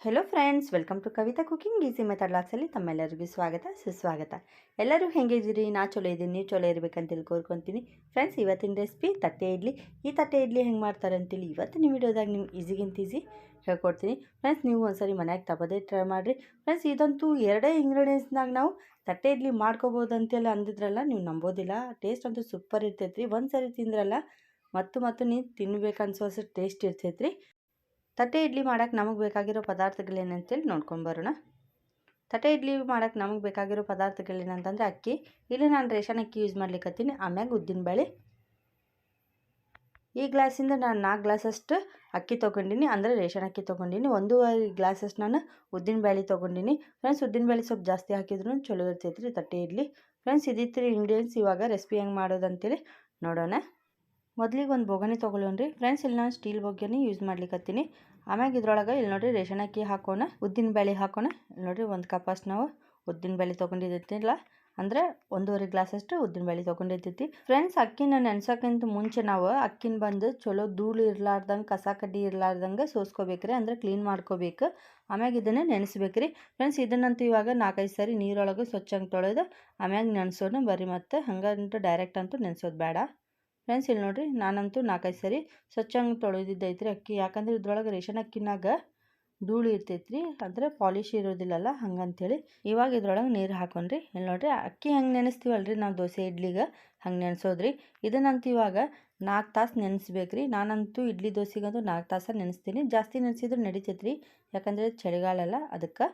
Hello friends, welcome to Kavita cooking easy method ಲಾಕ್ಸಲ್ಲಿ ತಮ್ಮೆಲ್ಲರಿಗೂ ಸ್ವಾಗತ ಸುಸ್ವಾಗತ. ಎಲ್ಲರೂ ಹೆಂಗಿದ್ದೀರಿ? ನಾ ಚಲೋ ಇದ್ದೀನಿ, ನೀವು ಚಲೋ ಇರಬೇಕಂತ ಕೋರ್ಕೊತೀನಿ. ಫ್ರೆಂಡ್ಸ್, ಇವತ್ತಿನ ರೆಸಿಪಿ ತಟ್ಟೆ ಇಡ್ಲಿ. ಈ ತಟ್ಟೆ ಇಡ್ಲಿ ಹೆಂಗೆ ಮಾಡ್ತಾರೆ ಅಂತೇಳಿ ಇವತ್ತಿನ ವಿಡಿಯೋದಾಗ ನಿಮ್ಗೆ ಈಸಿಗಿಂತ ಈಸಿ ಹೇಳ್ಕೊಡ್ತೀನಿ. ಫ್ರೆಂಡ್ಸ್, ನೀವು ಒಂದ್ಸರಿ ಮನ್ಯಾಗ ತಪ್ಪದೇ ಟ್ರೈ ಮಾಡಿರಿ. ಫ್ರೆಂಡ್ಸ್, ಇದಂತೂ ಎರಡೇ ಇಂಗ್ರೀಡಿಯೆಂಟ್ಸ್ನಾಗ ನಾವು ತಟ್ಟೆ ಇಡ್ಲಿ ಮಾಡ್ಕೋಬೋದು ಅಂತೆಲ್ಲ ಅಂದಿದ್ರಲ್ಲ, ನೀವು ನಂಬೋದಿಲ್ಲ. ಟೇಸ್ಟ್ ಅಂತೂ ಸೂಪರ್ ಇರ್ತೈತ್ರಿ. ಒಂದು ಸರಿ ತಿಂದ್ರಲ್ಲ ಮತ್ತು ನೀವು ತಿನ್ಬೇಕು ಅನ್ಸೋಷ್ಟು ಟೇಸ್ಟ್ ಇರ್ತೈತ್ರಿ. ತಟ್ಟೆ ಇಡ್ಲಿ ಮಾಡೋಕ್ಕೆ ನಮಗೆ ಬೇಕಾಗಿರೋ ಪದಾರ್ಥಗಳೇನಂತೇಳಿ ನೋಡ್ಕೊಂಡು ಬರೋಣ. ತಟ್ಟೆ ಇಡ್ಲಿ ಮಾಡೋಕ್ಕೆ ನಮಗೆ ಬೇಕಾಗಿರೋ ಪದಾರ್ಥಗಳೇನಂತಂದರೆ ಅಕ್ಕಿ. ಇಲ್ಲಿ ನಾನು ರೇಷನ್ ಅಕ್ಕಿ ಯೂಸ್ ಮಾಡ್ಲಿಕ್ಕತ್ತೀನಿ. ಆಮ್ಯಾಗ ಉದ್ದಿನಬೇಳೆ. ಈ ಗ್ಲಾಸಿಂದ ನಾನು 4 ಗ್ಲಾಸಷ್ಟು ಅಕ್ಕಿ ತೊಗೊಂಡಿನಿ, ಅಂದರೆ ರೇಷನ್ ಅಕ್ಕಿ ತೊಗೊಂಡಿನಿ. 1.5 ಗ್ಲಾಸಷ್ಟು ನಾನು ಉದ್ದಿನಬೇಳೆ ತೊಗೊಂಡಿನಿ. ಫ್ರೆಂಡ್ಸ್, ಉದ್ದಿನಬೇಳೆ ಸ್ವಲ್ಪ ಜಾಸ್ತಿ ಹಾಕಿದ್ರೂ ಚಲೋ ಇರ್ತೈತ್ರಿ ತಟ್ಟೆ ಇಡ್ಲಿ. ಫ್ರೆಂಡ್ಸ್, ಇದಿತ್ತು ಇಂಗ್ರೀಡಿಯೆಂಟ್ಸ್. ಇವಾಗ ರೆಸಿಪಿ ಹೆಂಗೆ ಮಾಡೋದಂತೇಳಿ ನೋಡೋಣ. ಮೊದಲಿಗೆ ಒಂದು ಬೊಗಣಿ ತೊಗೊಳ್ಳೋಣ್ರಿ. ಫ್ರೆಂಡ್ಸ್, ಇಲ್ಲಿ ನಾನು ಸ್ಟೀಲ್ ಬೊಗಣಿ ಯೂಸ್ ಮಾಡ್ಲಿಕ್ಕತ್ತೀನಿ. ಆಮ್ಯಾಗ ಇದ್ರೊಳಗೆ ಇಲ್ಲಿ ನೋಡಿರಿ ರೇಷನ್ ಅಕ್ಕಿ ಹಾಕೋಣ, ಉದ್ದಿನಬೇಳೆ ಹಾಕೋಣ. ಇಲ್ಲಿ ನೋಡಿರಿ 1 ಕಪ್ ಅಷ್ಟು ನಾವು ಉದ್ದಿನಬೇಳೆ ತೊಗೊಂಡಿದ್ದಿಲ್ಲ, ಅಂದರೆ 1.5 ಗ್ಲಾಸಷ್ಟು ಉದ್ದಿನಬೇಳೆ ತೊಗೊಂಡಿರ್ತೈತಿ. ಫ್ರೆಂಡ್ಸ್, ಅಕ್ಕಿನ ನೆನ್ಸೋಕ್ಕಿಂತ ಮುಂಚೆ ನಾವು ಅಕ್ಕಿನ ಬಂದು ಚಲೋ ಧೂಳು ಇರ್ಲಾರ್ದಂಗೆ, ಕಸ ಕಡ್ಡಿ ಇರ್ಲಾರ್ದಂಗೆ ಸೋಸ್ಕೋಬೇಕ್ರಿ, ಅಂದರೆ ಕ್ಲೀನ್ ಮಾಡ್ಕೋಬೇಕು. ಆಮ್ಯಾಗ ಇದನ್ನು ನೆನೆಸ್ಬೇಕ್ರಿ. ಫ್ರೆಂಡ್ಸ್, ಇದನ್ನಂತೂ ಇವಾಗ 4-5 ಸರಿ ನೀರೊಳಗೆ ಸ್ವಚ್ಛಂಗೆ ತೊಳೆದು ಆಮ್ಯಾಗ ನೆನೆಸೋಣ ಬರ್ರಿ. ಮತ್ತು ಹಂಗಂತೂ ಡೈರೆಕ್ಟ್ ಅಂತೂ ನೆನೆಸೋದು ಬೇಡ. ಫ್ರೆಂಡ್ಸ್, ಇಲ್ಲಿ ನೋಡಿರಿ ನಾನಂತೂ 4-5 ಸರಿ ಸ್ವಚ್ಛಂಗೆ ತೊಳೆದಿದ್ದೈತ್ರಿ ಅಕ್ಕಿ. ಯಾಕಂದ್ರೆ ಇದ್ರೊಳಗೆ ರೇಷನ್ ಅಕ್ಕಿನಾಗ ಧೂಳು ಇರ್ತೈತ್ರಿ, ಅಂದರೆ ಪಾಲಿಶ್ ಇರೋದಿಲ್ಲಲ್ಲ, ಹಂಗಂತೇಳಿ. ಇವಾಗ ಇದ್ರೊಳಗೆ ನೀರು ಹಾಕೊಂಡ್ರಿ. ಇಲ್ಲಿ ನೋಡಿರಿ ಅಕ್ಕಿ ಹೆಂಗೆ ನೆನೆಸ್ತೀವಲ್ರಿ ನಾವು ದೋಸೆ ಇಡ್ಲಿಗೆ, ಹಂಗೆ ನೆನೆಸೋದ್ರಿ. ಇದನ್ನಂತೂ ಇವಾಗ 4 ತಾಸು ನೆನೆಸ್ಬೇಕ್ರಿ. ನಾನಂತೂ ಇಡ್ಲಿ ದೋಸೆಗಂತೂ 4 ತಾಸು ನೆನೆಸ್ತೀನಿ. ಜಾಸ್ತಿ ನೆನೆಸಿದ್ರು ನಡಿತೈತ್ರಿ, ಯಾಕಂದರೆ ಚಳಿಗಾಲಲ್ಲ ಅದಕ್ಕೆ.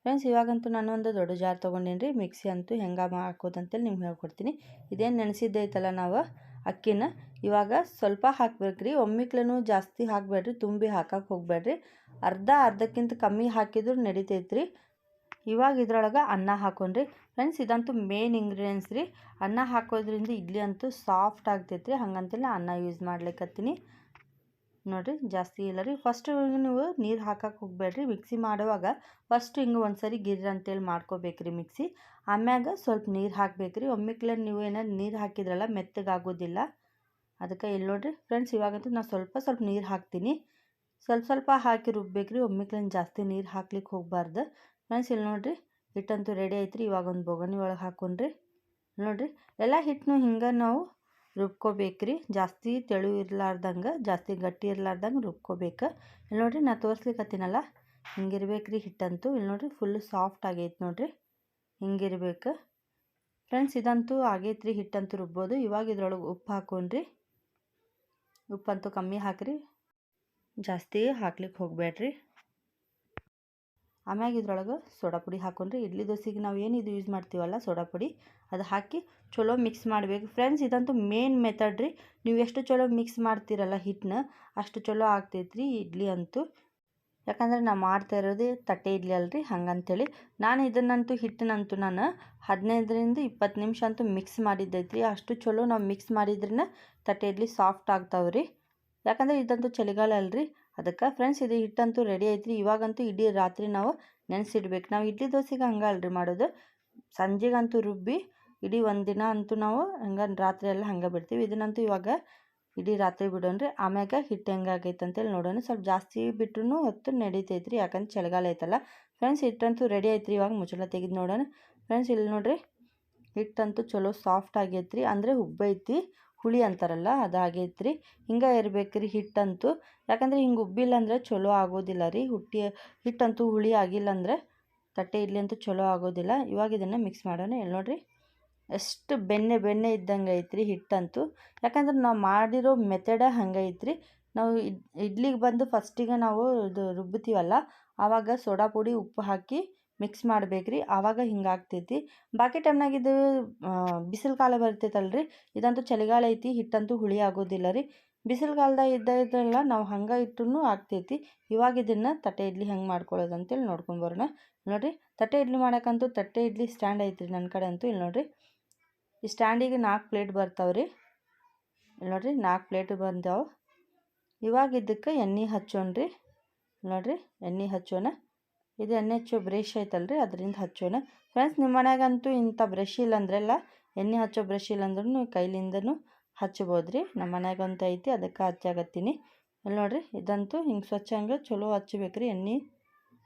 ಫ್ರೆಂಡ್ಸ್, ಇವಾಗಂತೂ ನಾನು ಒಂದು ದೊಡ್ಡ ಜಾರ್ ತೊಗೊಂಡೇನಿ ರೀ. ಮಿಕ್ಸಿ ಅಂತೂ ಹೆಂಗೆ ಹಾಕೋದಂತೇಳಿ ನಿಮ್ಗೆ ಹೇಳ್ಕೊಡ್ತೀನಿ. ಇದೇನು ನೆನೆಸಿದ್ದೈತಲ್ಲ ನಾವು ಅಕ್ಕಿನ ಇವಾಗ ಸ್ವಲ್ಪ ಹಾಕ್ಬೇಕ್ರಿ. ಒಮ್ಮಿಕ್ಲೂ ಜಾಸ್ತಿ ಹಾಕಬೇಡ್ರಿ, ತುಂಬಿ ಹಾಕಕ್ಕೆ ಹೋಗಬೇಡ್ರಿ. ಅರ್ಧಕ್ಕಿಂತ ಕಮ್ಮಿ ಹಾಕಿದ್ರು ನಡಿತೈತ್ರಿ. ಇವಾಗ ಇದ್ರೊಳಗೆ ಅನ್ನ ಹಾಕೊಂಡ್ರಿ. ಫ್ರೆಂಡ್ಸ್, ಇದಂತೂ ಮೇನ್ ಇಂಗ್ರೀಡಿಯೆಂಟ್ಸ್ ರೀ. ಅನ್ನ ಹಾಕೋದ್ರಿಂದ ಇಡ್ಲಿ ಅಂತೂ ಸಾಫ್ಟ್ ಆಗ್ತೈತ್ರಿ. ಹಂಗಂತೇಳಿ ಅನ್ನ ಯೂಸ್ ಮಾಡ್ಲಿಕ್ಕತ್ತೀನಿ. ನೋಡಿರಿ ಜಾಸ್ತಿ ಇಲ್ಲ ರೀ. ಫಸ್ಟ್ ನೀವು ನೀರು ಹಾಕಕ್ಕೆ ಹೋಗಬೇಡ್ರಿ. ಮಿಕ್ಸಿ ಮಾಡುವಾಗ ಫಸ್ಟ್ ಹಿಂಗೆ ಒಂದು ಸರಿ ಗಿರ್ರ ಅಂತೇಳಿ ಮಾಡ್ಕೋಬೇಕ್ರಿ ಮಿಕ್ಸಿ. ಆಮ್ಯಾಗ ಸ್ವಲ್ಪ ನೀರು ಹಾಕಬೇಕ್ರಿ. ಒಮ್ಮಿಕ್ಲೆ ನೀವು ಏನಾದ್ರು ನೀರು ಹಾಕಿದ್ರಲ್ಲ ಮೆತ್ತಗಾಗೋದಿಲ್ಲ, ಅದಕ್ಕೆ. ಇಲ್ಲಿ ನೋಡಿರಿ ಫ್ರೆಂಡ್ಸ್, ಇವಾಗಂತೂ ನಾನು ಸ್ವಲ್ಪ ನೀರು ಹಾಕ್ತೀನಿ. ಸ್ವಲ್ಪ ಹಾಕಿ ರುಬ್ಬೇಕ್ರಿ. ಒಮ್ಮಿಕ್ಲೇನು ಜಾಸ್ತಿ ನೀರು ಹಾಕ್ಲಿಕ್ಕೆ ಹೋಗಬಾರ್ದು. ಫ್ರೆಂಡ್ಸ್, ಇಲ್ಲಿ ನೋಡಿರಿ ಹಿಟ್ಟಂತೂ ರೆಡಿ ಐತ್ರಿ. ಇವಾಗ ಒಂದು ಬೊಗಣಿ ಒಳಗೆ ಹಾಕ್ಕೊಂಡ್ರಿ. ನೋಡಿರಿ ಎಲ್ಲ ಹಿಟ್ಟನ್ನು ಹಿಂಗೆ ನಾವು ರುಬ್ಕೋಬೇಕ್ರಿ. ಜಾಸ್ತಿ ತೆಳು ಇರ್ಲಾರ್ದಂಗೆ, ಜಾಸ್ತಿ ಗಟ್ಟಿ ಇರ್ಲಾರ್ದಂಗೆ ರುಬ್ಕೋಬೇಕು. ಇಲ್ಲಿ ನೋಡಿರಿ ನಾನು ತೋರಿಸ್ಲಿಕ್ಕತ್ತೀನಲ್ಲ, ಹಿಂಗಿರ್ಬೇಕ್ರಿ ಹಿಟ್ಟಂತೂ. ಇಲ್ಲಿ ನೋಡಿರಿ ಫುಲ್ಲು ಸಾಫ್ಟ್ ಆಗೈತೆ ನೋಡಿರಿ, ಹಿಂಗಿರ್ಬೇಕು. ಫ್ರೆಂಡ್ಸ್, ಇದಂತೂ ಆಗೈತ್ರಿ ಹಿಟ್ಟಂತೂ ರುಬ್ಬೋದು. ಇವಾಗ ಇದ್ರೊಳಗೆ ಉಪ್ಪು ಹಾಕೊಂಡ್ರಿ. ಉಪ್ಪಂತೂ ಕಮ್ಮಿ ಹಾಕಿರಿ, ಜಾಸ್ತಿ ಹಾಕ್ಲಿಕ್ಕೆ ಹೋಗಬೇಡ್ರಿ. ಆಮ್ಯಾಗ ಇದ್ರೊಳಗೆ ಸೋಡಾ ಪುಡಿ ಹಾಕೊಂಡ್ರಿ. ಇಡ್ಲಿ ದೋಸೆಗೆ ನಾವು ಏನು ಇದು ಯೂಸ್ ಮಾಡ್ತೀವಲ್ಲ ಸೋಡಾ ಪುಡಿ, ಅದು ಹಾಕಿ ಚಲೋ ಮಿಕ್ಸ್ ಮಾಡಬೇಕು. ಫ್ರೆಂಡ್ಸ್, ಇದಂತೂ ಮೇನ್ ಮೆಥಡ್ ರೀ. ನೀವು ಎಷ್ಟು ಚಲೋ ಮಿಕ್ಸ್ ಮಾಡ್ತೀರಲ್ಲ ಹಿಟ್ಟನ್ನ, ಅಷ್ಟು ಚಲೋ ಆಗ್ತೈತ್ರಿ ಇಡ್ಲಿ ಅಂತೂ. ಯಾಕಂದರೆ ನಾವು ಮಾಡ್ತಾ ಇರೋದೇ ತಟ್ಟೆ ಇಡ್ಲಿ ಅಲ್ರಿ, ಹಂಗಂತೇಳಿ. ನಾನು ಇದನ್ನಂತೂ ಹಿಟ್ಟನ್ನಂತೂ ನಾನು 15ರಿಂದ 20 ನಿಮಿಷ ಅಂತೂ ಮಿಕ್ಸ್ ಮಾಡಿದ್ದೈತ್ರಿ. ಅಷ್ಟು ಚಲೋ ನಾವು ಮಿಕ್ಸ್ ಮಾಡಿದ್ರೇ ತಟ್ಟೆ ಇಡ್ಲಿ ಸಾಫ್ಟ್ ಆಗ್ತಾವ್ರಿ. ಯಾಕಂದರೆ ಇದಂತೂ ಚಳಿಗಾಲ ಅಲ್ರಿ, ಅದಕ್ಕೆ. ಫ್ರೆಂಡ್ಸ್, ಇದು ಹಿಟ್ಟಂತೂ ರೆಡಿ ಐತ್ರಿ. ಇವಾಗಂತೂ ಇಡೀ ರಾತ್ರಿ ನಾವು ನೆನೆಸಿಡ್ಬೇಕು. ನಾವು ಇಡ್ಲಿ ದೋಸೆಗೆ ಹಂಗೆ ಅಲ್ರಿ ಮಾಡೋದು, ಸಂಜೆಗಂತೂ ರುಬ್ಬಿ ಇಡೀ ಒಂದು ದಿನ ಅಂತೂ ನಾವು ಹಂಗೆ ರಾತ್ರಿ ಎಲ್ಲ ಹಂಗೆ ಬಿಡ್ತೀವಿ. ಇದನ್ನಂತೂ ಇವಾಗ ಇಡೀ ರಾತ್ರಿ ಬಿಡೋಣ್ರಿ. ಆಮ್ಯಾಗ ಹಿಟ್ಟು ಹೆಂಗಾಗೈತೆ ಅಂತೇಳಿ ನೋಡೋಣ. ಸ್ವಲ್ಪ ಜಾಸ್ತಿ ಬಿಟ್ರೂ ಹೊತ್ತು ನಡೀತೈತ್ರಿ, ಯಾಕಂದ್ರೆ ಚಳಿಗಾಲ ಐತಲ್ಲ. ಫ್ರೆಂಡ್ಸ್, ಹಿಟ್ಟಂತೂ ರೆಡಿ ಐತ್ರಿ. ಇವಾಗ ಮುಚ್ಚಳ ತೆಗೆದು ನೋಡೋಣ. ಫ್ರೆಂಡ್ಸ್, ಇಲ್ಲಿ ನೋಡಿರಿ ಹಿಟ್ಟಂತೂ ಚಲೋ ಸಾಫ್ಟ್ ಆಗೈತ್ರಿ, ಅಂದರೆ ಉಬ್ಬೈತಿ. ಹುಳಿ ಅಂತಾರಲ್ಲ ಅದು ಆಗೈತ್ರಿ. ಹಿಂಗೆ ಇರ್ಬೇಕ್ರಿ ಹಿಟ್ಟಂತೂ. ಯಾಕಂದರೆ ಹಿಂಗೆ ಉಬ್ಬಿಲ್ಲ ಅಂದರೆ ಚಲೋ ಆಗೋದಿಲ್ಲ ರೀ. ಹಿಟ್ಟಂತೂ ಹುಳಿ ಆಗಿಲ್ಲ ಅಂದರೆ ತಟ್ಟೆ ಇಡ್ಲಿ ಅಂತೂ ಚಲೋ ಆಗೋದಿಲ್ಲ. ಇವಾಗ ಇದನ್ನು ಮಿಕ್ಸ್ ಮಾಡೋಣ. ಇಲ್ಲಿ ನೋಡಿರಿ ಎಷ್ಟು ಬೆಣ್ಣೆ ಇದ್ದಂಗೆ ಐತ್ರಿ ಹಿಟ್ಟಂತೂ. ಯಾಕಂದ್ರೆ ನಾವು ಮಾಡಿರೋ ಮೆಥಡ ಹಂಗೆ ಐತ್ರಿ. ನಾವು ಇಡ್ಲಿಗೆ ಬಂದು ಫಸ್ಟಿಗೆ ನಾವು ಇದು ರುಬ್ತೀವಲ್ಲ, ಆವಾಗ ಸೋಡಾ ಪುಡಿ ಉಪ್ಪು ಹಾಕಿ ಮಿಕ್ಸ್ ಮಾಡಬೇಕ್ರಿ. ಆವಾಗ ಹಿಂಗಾಗ್ತೈತಿ. ಬಾಕಿ ಟೈಮ್ನಾಗ ಇದು ಬಿಸಿಲು ಕಾಲ ಬರ್ತೈತಲ್ರಿ, ಇದಂತೂ ಚಳಿಗಾಲ ಐತಿ, ಹಿಟ್ಟಂತೂ ಹುಳಿ ಆಗೋದಿಲ್ಲ ರೀ. ಬಿಸಿಲು ಕಾಲದಾಗ ಇದ್ದಲ್ಲ ನಾವು ಹಂಗೆ ಇಟ್ಟರೂ ಆಗ್ತೈತಿ. ಇವಾಗ ಇದನ್ನು ತಟ್ಟೆ ಇಡ್ಲಿ ಹೆಂಗೆ ಮಾಡ್ಕೊಳ್ಳೋದು ಅಂತೇಳಿ ನೋಡ್ಕೊಂಡು ಬರೋಣ. ನೋಡಿರಿ ತಟ್ಟೆ ಇಡ್ಲಿ ಮಾಡೋಕ್ಕಂತೂ ತಟ್ಟೆ ಇಡ್ಲಿ ಸ್ಟ್ಯಾಂಡ್ ಐತ್ರಿ ನನ್ನ ಕಡೆ ಅಂತೂ. ಇಲ್ಲಿ ನೋಡಿರಿ ಈ ಸ್ಟ್ಯಾಂಡಿಗೆ 4 ಪ್ಲೇಟ್ ಬರ್ತಾವ್ರಿ. ಇಲ್ಲಿ ನೋಡಿರಿ 4 ಪ್ಲೇಟ್ ಬಂದಾವೆ. ಇವಾಗ ಇದಕ್ಕೆ ಎಣ್ಣೆ ಹಚ್ಚೋಣ್ರಿ. ನೋಡಿರಿ ಎಣ್ಣೆ ಹಚ್ಚೋಣ. ಇದು ಎಣ್ಣೆ ಹಚ್ಚೋ ಬ್ರಷ್ ಐತಲ್ರಿ, ಅದರಿಂದ ಹಚ್ಚೋಣ. ಫ್ರೆಂಡ್ಸ್, ನಿಮ್ಮ ಮನ್ಯಾಗಂತೂ ಇಂಥ ಬ್ರಷ್ ಇಲ್ಲಂದ್ರೆಲ್ಲ, ಎಣ್ಣೆ ಹಚ್ಚೋ ಬ್ರಷ್ ಇಲ್ಲಂದ್ರೂ ಕೈಲಿಂದನೂ ಹಚ್ಬೋದು ರೀ. ನಮ್ಮ ಮನ್ಯಾಗಂತೂ ಐತಿ, ಅದಕ್ಕೆ ಹಚ್ಚಾಕತ್ತೀನಿ. ಇಲ್ಲಿ ನೋಡಿರಿ ಇದಂತೂ ಹಿಂಗೆ ಸ್ವಚ್ಛಂಗೆ ಚಲೋ ಹಚ್ಬೇಕ್ರಿ ಎಣ್ಣೆ.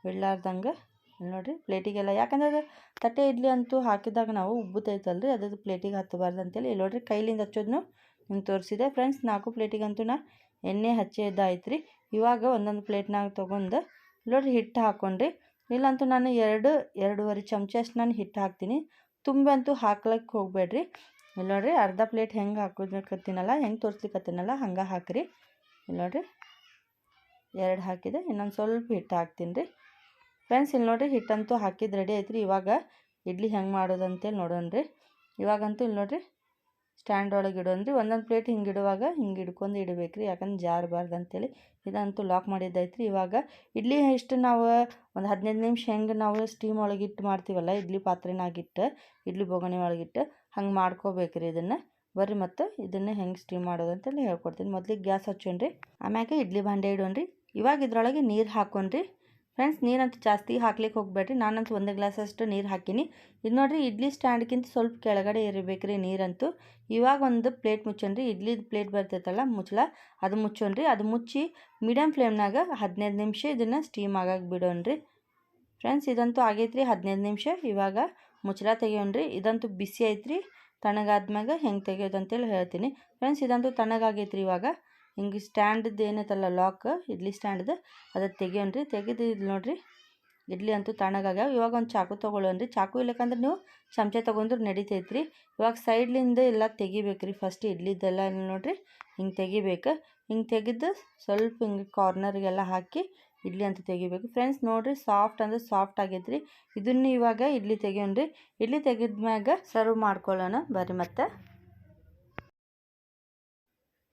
ಬಿಡಲಾರ್ದಂಗೆ ನೋಡಿರಿ ಪ್ಲೇಟಿಗೆಲ್ಲ, ಯಾಕಂದ್ರೆ ಅದು ತಟ್ಟೆ ಇಡ್ಲಿ ಅಂತೂ ಹಾಕಿದಾಗ ನಾವು ಉಬ್ಬುತ್ತೈತಲ್ರಿ, ಅದು ಪ್ಲೇಟಿಗೆ ಹತ್ತಬಾರ್ದು ಅಂತೇಳಿ ಇಲ್ಲಿ ನೋಡಿರಿ ಕೈಲಿಂದ ಹಚ್ಚೋದನ್ನು ನಿಮ್ಗೆ ತೋರಿಸಿದೆ ಫ್ರೆಂಡ್ಸ್. 4 ಪ್ಲೇಟಿಗಂತೂ ನಾ ಎಣ್ಣೆ ಹಚ್ಚಿದ್ದಾಯ್ತು ರೀ. ಇವಾಗ ಒಂದೊಂದು ಪ್ಲೇಟ್ನಾಗ ತೊಗೊಂಡು ನೋಡಿರಿ ಹಿಟ್ಟು ಹಾಕ್ಕೊಂಡ್ರಿ. ಇಲ್ಲಂತೂ ನಾನು 2-2.5 ಚಮಚ ಅಷ್ಟು ನಾನು ಹಿಟ್ಟು ಹಾಕ್ತೀನಿ. ತುಂಬಿ ಅಂತೂ ಹಾಕ್ಲಿಕ್ಕೆ ಹೋಗಬೇಡ್ರಿ. ಇಲ್ಲಿ ನೋಡಿರಿ ಅರ್ಧ ಪ್ಲೇಟ್ ಹೆಂಗೆ ಹಾಕೋದಕ್ಕತ್ತೀನಲ್ಲ, ಹೆಂಗೆ ತೋರಿಸ್ಲಿಕ್ಕತ್ತೀನಲ್ಲ ಹಂಗೆ ಹಾಕಿರಿ. ಇಲ್ಲಿ ನೋಡಿರಿ 2 ಹಾಕಿದೆ, ಇನ್ನೊಂದು ಸ್ವಲ್ಪ ಹಿಟ್ಟು ಹಾಕ್ತೀನಿ ರೀ ಫ್ರೆಂಡ್ಸ್. ಇಲ್ಲಿ ನೋಡಿರಿ ಹಿಟ್ಟಂತೂ ಹಾಕಿದ್ದು ರೆಡಿ ಐತ್ರಿ. ಇವಾಗ ಇಡ್ಲಿ ಹೆಂಗೆ ಮಾಡೋದು ಅಂತೇಳಿ ನೋಡೋಣ ರೀ. ಇವಾಗಂತೂ ಇಲ್ಲಿ ನೋಡಿರಿ ಸ್ಟ್ಯಾಂಡ್ ಒಳಗೆ ಇಡೋನ್ರಿ. ಒಂದೊಂದು ಪ್ಲೇಟ್ ಹಿಂಗೆ ಇಡುವಾಗ ಹಿಂಗೆ ಹಿಡ್ಕೊಂಡು ಇಡಬೇಕು ರೀ, ಯಾಕಂದ್ರೆ ಜಾರಬಾರ್ದು ಅಂತೇಳಿ. ಇದಂತೂ ಲಾಕ್ ಮಾಡಿದ್ದೈತ್ರಿ. ಇವಾಗ ಇಡ್ಲಿ ಎಷ್ಟು ನಾವು ಒಂದು 15 ನಿಮಿಷ ಹೆಂಗೆ ನಾವು ಸ್ಟೀಮ್ ಒಳಗಿಟ್ಟು ಮಾಡ್ತೀವಲ್ಲ, ಇಡ್ಲಿ ಪಾತ್ರೆನಾಗಿಟ್ಟು ಇಡ್ಲಿ ಬೊಗಣಿ ಒಳಗಿಟ್ಟು ಹಂಗೆ ಮಾಡ್ಕೋಬೇಕ್ರಿ ಇದನ್ನು. ಬರ್ರಿ ಮತ್ತು ಇದನ್ನು ಹೆಂಗೆ ಸ್ಟೀಮ್ ಮಾಡೋದು ಅಂತೇಳಿ ಹೇಳ್ಕೊಡ್ತೀನಿ. ಮೊದಲಿಗೆ ಗ್ಯಾಸ್ ಹಚ್ಚೋಣ್ರಿ, ಆಮ್ಯಾಗೆ ಇಡ್ಲಿ ಭಾಂಡೆ ಇಡೋಣ್ರಿ. ಇವಾಗ ಇದ್ರೊಳಗೆ ನೀರು ಹಾಕ್ಕೊಂಡ್ರಿ ಫ್ರೆಂಡ್ಸ್. ನೀರಂತೂ ಜಾಸ್ತಿ ಹಾಕ್ಲಿಕ್ಕೆ ಹೋಗಬೇಡ್ರಿ. ನಾನಂತೂ 1 ಗ್ಲಾಸಷ್ಟು ನೀರು ಹಾಕೀನಿ. ಇದು ನೋಡಿರಿ ಇಡ್ಲಿ ಸ್ಟ್ಯಾಂಡ್ಗಿಂತ ಸ್ವಲ್ಪ ಕೆಳಗಡೆ ಇರಬೇಕ್ರಿ ನೀರಂತೂ. ಇವಾಗ ಒಂದು ಪ್ಲೇಟ್ ಮುಚ್ಚೋಣ್ರಿ. ಇಡ್ಲಿದು ಪ್ಲೇಟ್ ಬರ್ತೈತಲ್ಲ ಮುಚ್ಚಳ, ಅದು ಮುಚ್ಚೋಣ್ರಿ. ಅದು ಮುಚ್ಚಿ ಮೀಡಿಯಮ್ ಫ್ಲೇಮ್ನಾಗ 15 ನಿಮಿಷ ಇದನ್ನು ಸ್ಟೀಮ್ ಆಗಕ್ಕೆ ಬಿಡೋಣ್ರಿ ಫ್ರೆಂಡ್ಸ್. ಇದಂತೂ ಆಗೈತ್ರಿ 15 ನಿಮಿಷ. ಇವಾಗ ಮುಚ್ಚಳ ತೆಗಿಯೋಣ್ರಿ. ಇದಂತೂ ಬಿಸಿ ಐತ್ರಿ. ತಣ್ಣಗಾದ್ಮ್ಯಾಗ ಹೆಂಗೆ ತೆಗಿಯೋದು ಅಂತೇಳಿ ಹೇಳ್ತೀನಿ ಫ್ರೆಂಡ್ಸ್. ಇದಂತೂ ತಣ್ಣಗಾಗೈತ್ರಿ. ಇವಾಗ ಹಿಂಗೆ ಸ್ಟ್ಯಾಂಡ್ದು ಏನೈತಲ್ಲ ಲಾಕ್, ಇಡ್ಲಿ ಸ್ಟ್ಯಾಂಡ್ದು, ಅದು ತೆಗಿಯೋಣ್ರಿ. ತೆಗೆದು ಇಲ್ಲಿ ನೋಡಿರಿ ಇಡ್ಲಿ ಅಂತೂ ತಣ್ಣಗಾಗ್ಯಾವ. ಇವಾಗ ಒಂದು ಚಾಕು ತೊಗೊಳ್ಳೋಣ್ರಿ. ಚಾಕು ಇಲ್ಲಕಂದ್ರೆ ನೀವು ಚಮಚ ತೊಗೊಂಡ್ರೆ ನಡಿತೈತ್ರಿ. ಇವಾಗ ಸೈಡ್ಲಿಂದ ಎಲ್ಲ ತೆಗಿಬೇಕ್ರಿ. ಫಸ್ಟ್ ಇಡ್ಲಿದ್ದೆಲ್ಲ ನೋಡಿರಿ ಹಿಂಗೆ ತೆಗಿಬೇಕು. ಹಿಂಗೆ ತೆಗೆದು ಸ್ವಲ್ಪ ಹಿಂಗೆ ಕಾರ್ನರ್ಗೆಲ್ಲ ಹಾಕಿ ಇಡ್ಲಿ ಅಂತ ತೆಗಿಬೇಕು ಫ್ರೆಂಡ್ಸ್. ನೋಡಿರಿ ಸಾಫ್ಟ್ ಅಂದ್ರೆ ಸಾಫ್ಟ್ ಆಗೈತ್ರಿ. ಇದನ್ನು ಇವಾಗ ಇಡ್ಲಿ ತೆಗಿಯೋಣ್ರಿ. ಇಡ್ಲಿ ತೆಗೆದ್ಮ್ಯಾಗ ಸರ್ವ್ ಮಾಡ್ಕೊಳ್ಳೋಣ ಬರ್ರಿ ಮತ್ತೆ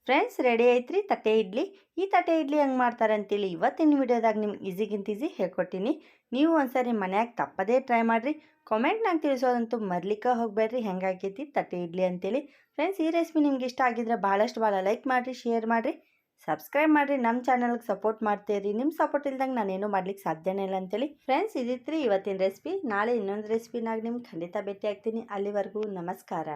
ಫ್ರೆಂಡ್ಸ್. ರೆಡಿ ಐತ್ರಿ ತಟ್ಟೆ ಇಡ್ಲಿ. ಈ ತಟ್ಟೆ ಇಡ್ಲಿ ಹೆಂಗೆ ಮಾಡ್ತಾರೆ ಅಂತೇಳಿ ಇವತ್ತಿನ ವಿಡಿಯೋದಾಗ ನಿಮ್ಗೆ ಈಸಿಗಿಂತ ಈಸಿ ಹೇಳ್ಕೊಟ್ಟಿನಿ. ನೀವು ಒಂದ್ಸರಿ ಮನ್ಯಾಗ ತಪ್ಪದೇ ಟ್ರೈ ಮಾಡಿರಿ. ಕಾಮೆಂಟ್ನಾಗ ತಿಳಿಸೋದಂತೂ ಮರ್ಲಿಕ್ಕೆ ಹೋಗಬೇಡ್ರಿ ಹೆಂಗಾಗೈತಿ ತಟ್ಟೆ ಇಡ್ಲಿ ಅಂತೇಳಿ ಫ್ರೆಂಡ್ಸ್. ಈ ರೆಸಿಪಿ ನಿಮ್ಗೆ ಇಷ್ಟ ಆಗಿದ್ರೆ ಭಾಳ ಲೈಕ್ ಮಾಡಿರಿ, ಶೇರ್ ಮಾಡಿರಿ, ಸಬ್ಸ್ಕ್ರೈಬ್ ಮಾಡಿರಿ. ನಮ್ಮ ಚಾನಲ್ಗೆ ಸಪೋರ್ಟ್ ಮಾಡ್ತೀರಿ. ನಿಮ್ಮ ಸಪೋರ್ಟ್ ಇಲ್ದಂಗೆ ನಾನೇನು ಮಾಡ್ಲಿಕ್ಕೆ ಸಾಧ್ಯನೇ ಇಲ್ಲ ಅಂತೇಳಿ ಫ್ರೆಂಡ್ಸ್. ಇದಿತ್ರಿ ಇವತ್ತಿನ ರೆಸಿಪಿ. ನಾಳೆ ಇನ್ನೊಂದು ರೆಸಿಪಿನಾಗ ನಿಮ್ಗೆ ಖಂಡಿತ ಭೇಟಿ ಆಗ್ತೀನಿ. ಅಲ್ಲಿವರೆಗೂ ನಮಸ್ಕಾರ.